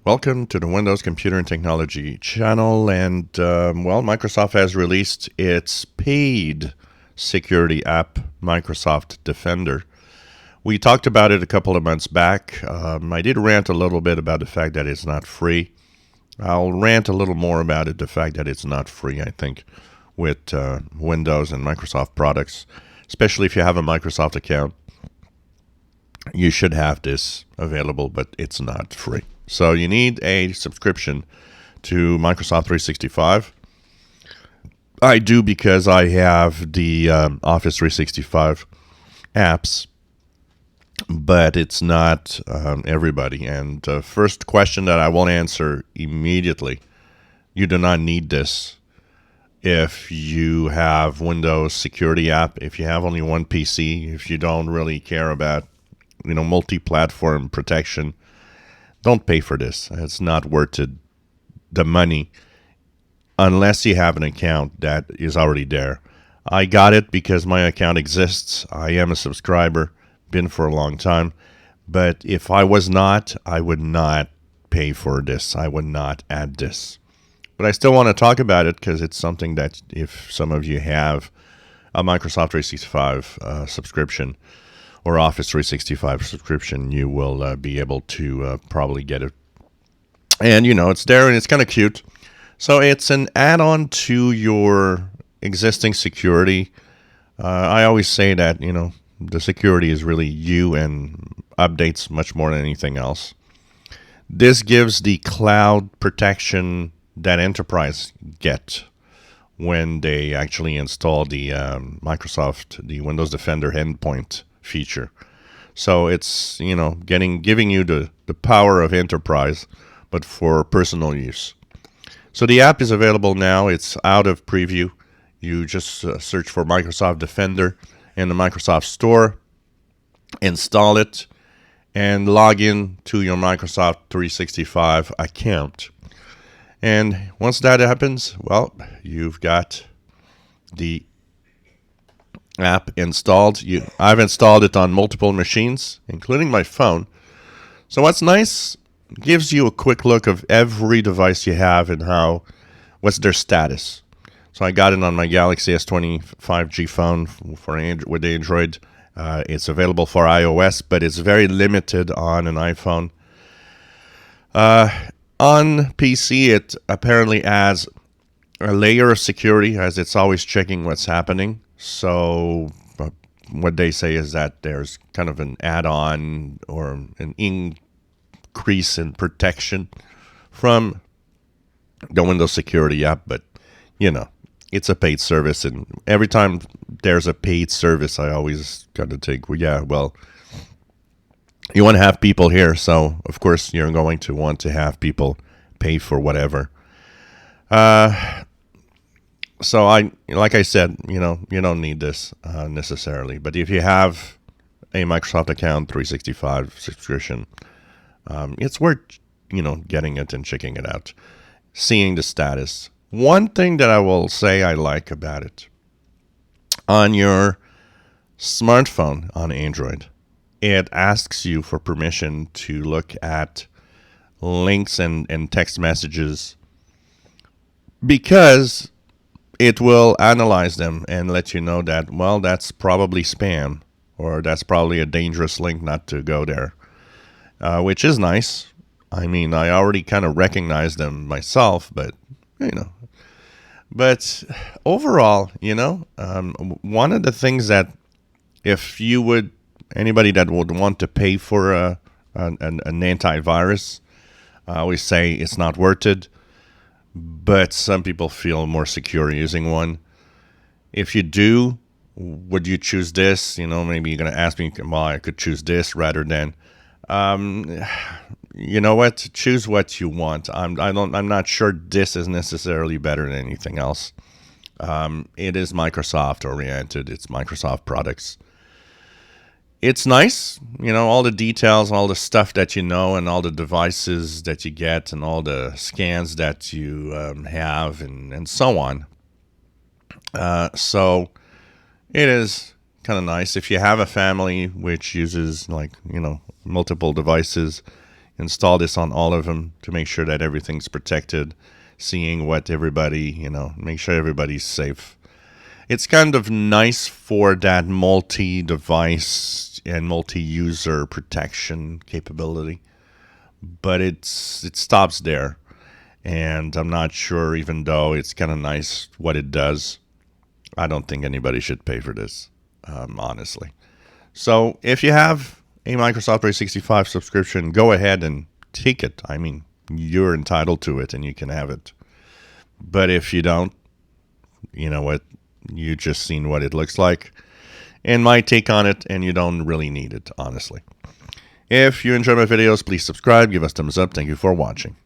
Welcome to the Windows Computer and Technology channel. And, Microsoft has released its paid security app, Microsoft Defender. We talked about it a couple of months back. I did rant a little bit about the fact that it's not free. I'll rant a little more about it, the fact that it's not free, I think, with Windows and Microsoft products, especially if you have a Microsoft account. You should have this available, but it's not free. So you need a subscription to Microsoft 365. I do because I have the Office 365 apps, but it's not everybody. And the first question that I will answer immediately, you do not need this if you have Windows security app, if you have only one PC, if you don't really care about multi-platform protection. Don't pay for this. It's not worth it, the money, unless you have an account that is already there. I got it because my account exists. I am a subscriber, been for a long time. But if I was not, I would not pay for this. I would not add this. But I still want to talk about it because it's something that if some of you have a Microsoft 365 subscription, or Office 365 subscription, you will be able to probably get it. And, it's there and it's kind of cute. So it's an add-on to your existing security. I always say that, the security is really you and updates much more than anything else. This gives the cloud protection that enterprise get when they actually install the the Windows Defender endpoint feature. So it's, giving you the power of enterprise, but for personal use. So the app is available now. It's out of preview. You just search for Microsoft Defender in the Microsoft Store, install it, and log in to your Microsoft 365 account. And once that happens, you've got the app installed. I've installed it on multiple machines, including my phone. So what's nice, gives you a quick look of every device you have and what's their status. So I got it on my Galaxy S20 5G phone with Android. It's available for iOS, but it's very limited on an iPhone. On PC, it apparently adds a layer of security as it's always checking what's happening. So what they say is that there's kind of an add-on or an increase in protection from the Windows security app. But, it's a paid service. And every time there's a paid service, I always kind of think, you want to have people here. So, of course, you're going to want to have people pay for whatever. So like I said, you don't need this necessarily. But if you have a Microsoft account 365 subscription, it's worth, getting it and checking it out, seeing the status. One thing that I will say I like about it, on your smartphone on Android, it asks you for permission to look at links and text messages because it will analyze them and let you know that, that's probably spam or that's probably a dangerous link not to go there, which is nice. I mean, I already kind of recognize them myself, but, But overall, one of the things that anybody that would want to pay for an antivirus, I always say it's not worth it. But some people feel more secure using one. If you do, would you choose this? Maybe you're going to ask me, I could choose this rather than, you know what? Choose what you want. I'm not sure this is necessarily better than anything else. It is Microsoft oriented. It's Microsoft products. It's nice, all the details, all the stuff that and all the devices that you get and all the scans that you have and so on. So it is kind of nice. If you have a family which uses multiple devices, install this on all of them to make sure that everything's protected, seeing what everybody, make sure everybody's safe. It's kind of nice for that multi-device and multi-user protection capability, but it stops there. And I'm not sure, even though it's kind of nice what it does, I don't think anybody should pay for this, honestly. So if you have a Microsoft 365 subscription, go ahead and take it. I mean, you're entitled to it and you can have it. But if you don't, you know what? You just seen what it looks like and my take on it, and you don't really need it, honestly. If you enjoy my videos, please subscribe, give us thumbs up. Thank you for watching.